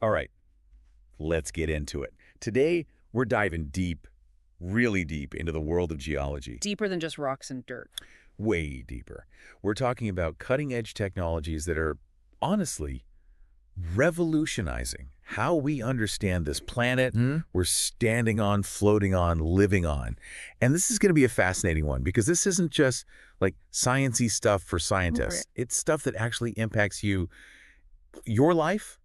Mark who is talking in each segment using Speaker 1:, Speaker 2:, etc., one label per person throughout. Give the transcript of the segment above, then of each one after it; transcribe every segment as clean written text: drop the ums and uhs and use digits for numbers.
Speaker 1: All right, let's get into it. Today, we're diving deep, really deep into the world of geology.
Speaker 2: Deeper than just rocks and dirt.
Speaker 1: Way deeper. We're talking about cutting-edge technologies that are, honestly, revolutionizing how we understand this planet we're standing on, floating on, living on. And this is going to be a fascinating one because this isn't just like science-y stuff for scientists.
Speaker 2: Right.
Speaker 1: It's stuff that actually impacts you, your life,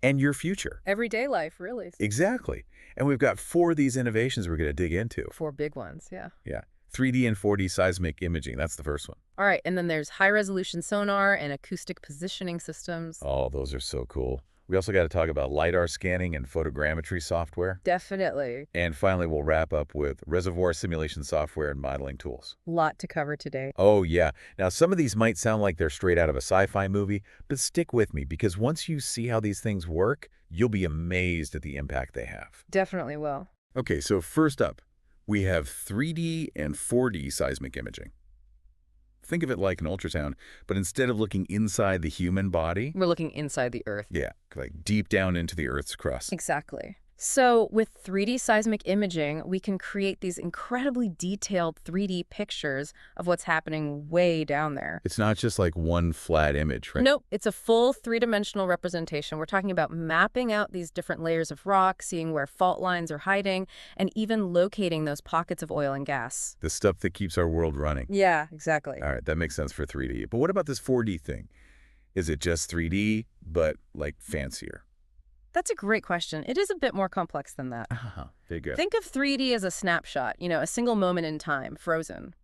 Speaker 1: and your future.
Speaker 2: Everyday life, really.
Speaker 1: Exactly. And we've got 4 of these innovations we're going to dig into.
Speaker 2: 4 big ones, yeah.
Speaker 1: Yeah. 3D and 4D seismic imaging. That's the first one.
Speaker 2: All right, and then there's high-resolution sonar and acoustic positioning systems.
Speaker 1: Oh, those are so cool. We also got to talk about lidar scanning and photogrammetry software.
Speaker 2: Definitely.
Speaker 1: And finally, we'll wrap up with reservoir simulation software and modeling tools.
Speaker 2: Lot to cover today.
Speaker 1: Oh, yeah. Now, some of these might sound like they're straight out of a sci-fi movie, but stick with me because once you see how these things work, you'll be amazed at the impact they have.
Speaker 2: Definitely will.
Speaker 1: Okay, so first up, we have 3D and 4D seismic imaging. Think of it like an ultrasound, but instead of looking inside the human body,
Speaker 2: We're looking inside the Earth.
Speaker 1: yeah, like deep down into the Earth's crust.
Speaker 2: Exactly. So with 3D seismic imaging, we can create these incredibly detailed 3D pictures of what's happening way down there.
Speaker 1: It's not just like one flat image, right?
Speaker 2: Nope, it's a full 3-dimensional representation. We're talking about mapping out these different layers of rock, seeing where fault lines are hiding, and even locating those pockets of oil and gas.
Speaker 1: The stuff that keeps our world running.
Speaker 2: Yeah, exactly.
Speaker 1: All right, that makes sense for 3D. But what about this 4D thing? Is it just 3D, but like fancier?
Speaker 2: That's a great question. It is a bit more complex than that.
Speaker 1: Big
Speaker 2: Think of 3D as a snapshot, a single moment in time, frozen.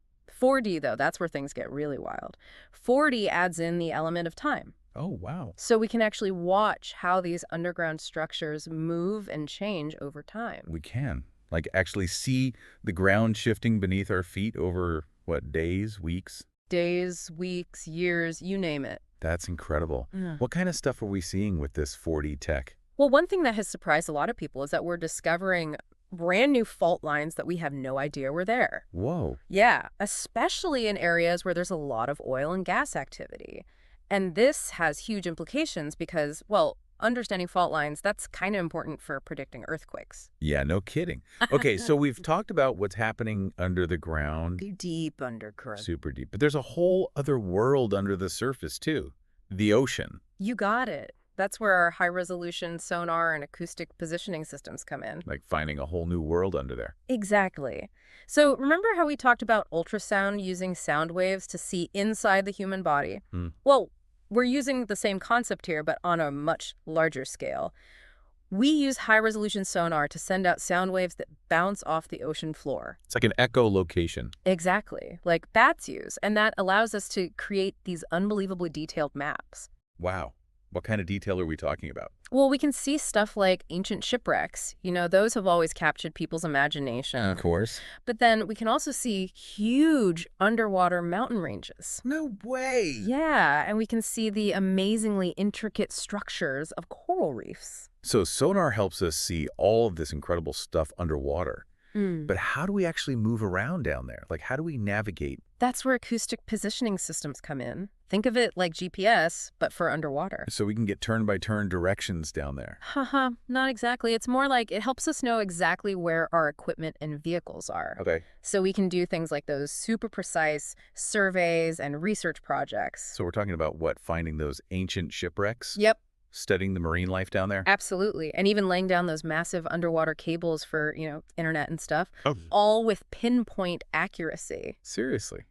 Speaker 2: 4D, though, that's where things get really wild. 4D adds in the element of time.
Speaker 1: Oh, wow.
Speaker 2: So we can actually watch how these underground structures move and change over time.
Speaker 1: We can. Like actually see the ground shifting beneath our feet over, what, days, weeks?
Speaker 2: Days, weeks, years, you name it.
Speaker 1: That's incredible. What kind of stuff are we seeing with this 4D tech?
Speaker 2: Well, one thing that has surprised a lot of people is that we're discovering brand new fault lines that we have no idea were there.
Speaker 1: Whoa.
Speaker 2: Yeah, especially in areas where there's a lot of oil and gas activity. And this has huge implications because, well, understanding fault lines, that's kind of important for predicting earthquakes.
Speaker 1: Yeah, no kidding. Okay, so we've talked about what's happening under the ground.
Speaker 2: Deep underground.
Speaker 1: Super deep. But there's a whole other world under the surface, too. The ocean.
Speaker 2: You got it. That's where our high-resolution sonar and acoustic positioning systems come in.
Speaker 1: Like finding a whole new world under there.
Speaker 2: Exactly. So remember how we talked about ultrasound using sound waves to see inside the human body? Well, we're using the same concept here, but on a much larger scale. We use high-resolution sonar to send out sound waves that bounce off the ocean floor.
Speaker 1: It's like an echolocation.
Speaker 2: Exactly, like bats use, and that allows us to create these unbelievably detailed maps.
Speaker 1: Wow. What kind of detail are we talking about?
Speaker 2: Well, we can see stuff like ancient shipwrecks. Those have always captured people's imagination.
Speaker 1: Of course.
Speaker 2: But then we can also see huge underwater mountain ranges.
Speaker 1: No way.
Speaker 2: Yeah, and we can see the amazingly intricate structures of coral reefs.
Speaker 1: So sonar helps us see all of this incredible stuff underwater. But how do we actually move around down there? Like, how do we navigate?
Speaker 2: That's where acoustic positioning systems come in. Think of it like GPS, but for underwater.
Speaker 1: So we can get turn-by-turn directions down there.
Speaker 2: Haha, not exactly. It's more like it helps us know exactly where our equipment and vehicles are.
Speaker 1: Okay.
Speaker 2: So we can do things like those super precise surveys and research projects.
Speaker 1: So we're talking about what? Finding those ancient shipwrecks?
Speaker 2: Yep.
Speaker 1: Studying the marine life down there?
Speaker 2: Absolutely. And even laying down those massive underwater cables for, internet and stuff,
Speaker 1: Oh.
Speaker 2: all with pinpoint accuracy.
Speaker 1: Seriously.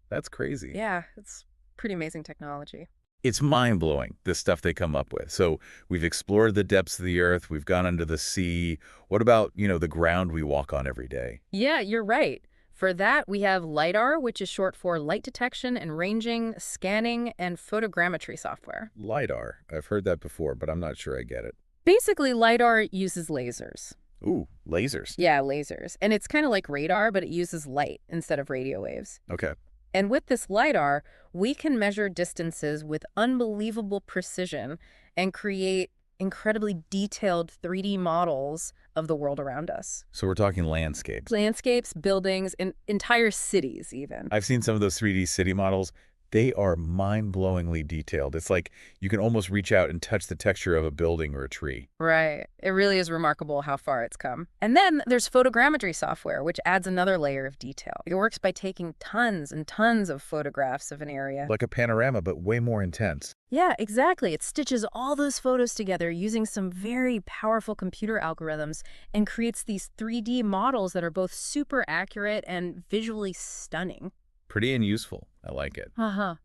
Speaker 1: That's crazy.
Speaker 2: Yeah, it's pretty amazing technology.
Speaker 1: It's mind-blowing, the stuff they come up with. So we've explored the depths of the earth. We've gone under the sea. What about, the ground we walk on every day?
Speaker 2: Yeah, you're right. For that, we have LIDAR, which is short for light detection and ranging, scanning, and photogrammetry software.
Speaker 1: LIDAR. I've heard that before, but I'm not sure I get it.
Speaker 2: Basically, LIDAR uses lasers.
Speaker 1: Ooh, lasers.
Speaker 2: Yeah, lasers. And it's kind of like radar, but it uses light instead of radio waves.
Speaker 1: Okay.
Speaker 2: And with this LIDAR, we can measure distances with unbelievable precision and create incredibly detailed 3D models of the world around us.
Speaker 1: So we're talking landscapes.
Speaker 2: Landscapes, buildings, and entire cities even.
Speaker 1: I've seen some of those 3D city models. They are mind-blowingly detailed. It's like you can almost reach out and touch the texture of a building or a tree.
Speaker 2: Right. It really is remarkable how far it's come. And then there's photogrammetry software, which adds another layer of detail. It works by taking tons and tons of photographs of an area.
Speaker 1: Like a panorama, but way more intense.
Speaker 2: Yeah, exactly. It stitches all those photos together using some very powerful computer algorithms and creates these 3D models that are both super accurate and visually stunning.
Speaker 1: Pretty and useful. I like it.
Speaker 2: Uh-huh.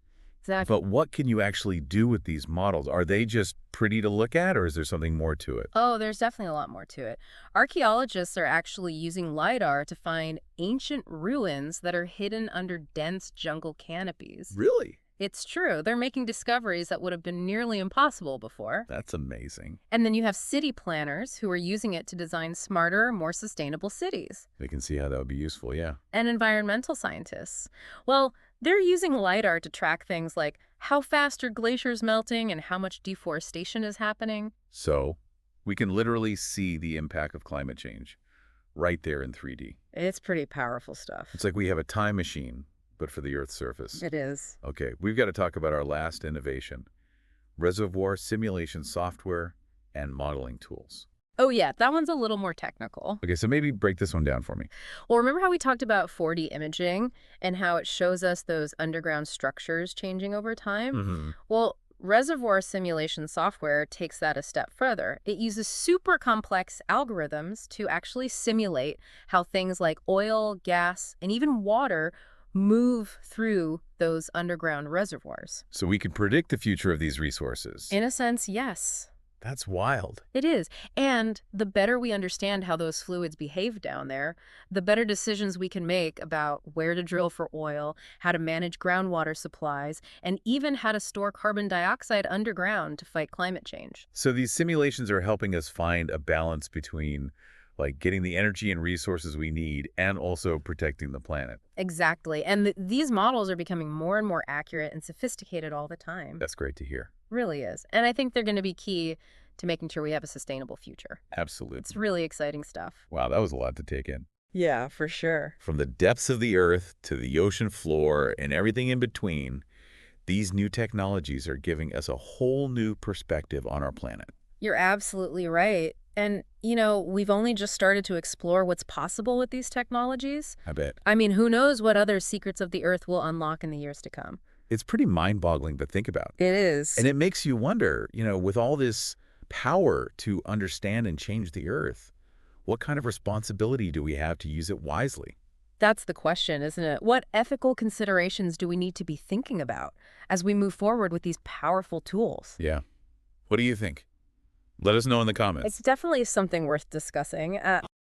Speaker 2: Exactly.
Speaker 1: But what can you actually do with these models? Are they just pretty to look at, or is there something more to it?
Speaker 2: Oh, there's definitely a lot more to it. Archaeologists are actually using lidar to find ancient ruins that are hidden under dense jungle canopies.
Speaker 1: Really?
Speaker 2: It's true. They're making discoveries that would have been nearly impossible before.
Speaker 1: That's amazing.
Speaker 2: And then you have city planners who are using it to design smarter, more sustainable cities.
Speaker 1: They can see how that would be useful, yeah.
Speaker 2: And environmental scientists. Well, they're using lidar to track things like how fast are glaciers melting and how much deforestation is happening.
Speaker 1: So, we can literally see the impact of climate change right there in 3D.
Speaker 2: It's pretty powerful stuff.
Speaker 1: It's like we have a time machine, but for the Earth's surface.
Speaker 2: It is.
Speaker 1: Okay, we've got to talk about our last innovation: reservoir simulation software and modeling tools.
Speaker 2: Oh, yeah, that one's a little more technical.
Speaker 1: Okay, so maybe break this one down for me.
Speaker 2: Well, remember how we talked about 4D imaging and how it shows us those underground structures changing over time?
Speaker 1: Mm-hmm.
Speaker 2: Well, reservoir simulation software takes that a step further. It uses super complex algorithms to actually simulate how things like oil, gas, and even water move through those underground reservoirs.
Speaker 1: So we can predict the future of these resources.
Speaker 2: In a sense, yes.
Speaker 1: That's wild.
Speaker 2: It is. And the better we understand how those fluids behave down there, the better decisions we can make about where to drill for oil, how to manage groundwater supplies, and even how to store carbon dioxide underground to fight climate change.
Speaker 1: So these simulations are helping us find a balance between like getting the energy and resources we need and also protecting the planet.
Speaker 2: Exactly. And these models are becoming more and more accurate and sophisticated all the time.
Speaker 1: That's great to hear.
Speaker 2: Really is. And I think they're going to be key to making sure we have a sustainable future.
Speaker 1: Absolutely.
Speaker 2: It's really exciting stuff.
Speaker 1: Wow, that was a lot to take in.
Speaker 2: Yeah, for sure.
Speaker 1: From the depths of the Earth to the ocean floor and everything in between, these new technologies are giving us a whole new perspective on our planet.
Speaker 2: You're absolutely right. And, you know, we've only just started to explore what's possible with these technologies.
Speaker 1: I bet.
Speaker 2: I mean, who knows what other secrets of the Earth will unlock in the years to come.
Speaker 1: It's pretty mind-boggling to think about.
Speaker 2: It is.
Speaker 1: And it makes you wonder, with all this power to understand and change the Earth, what kind of responsibility do we have to use it wisely?
Speaker 2: That's the question, isn't it? What ethical considerations do we need to be thinking about as we move forward with these powerful tools?
Speaker 1: Yeah. What do you think? Let us know in the comments.
Speaker 2: It's definitely something worth discussing.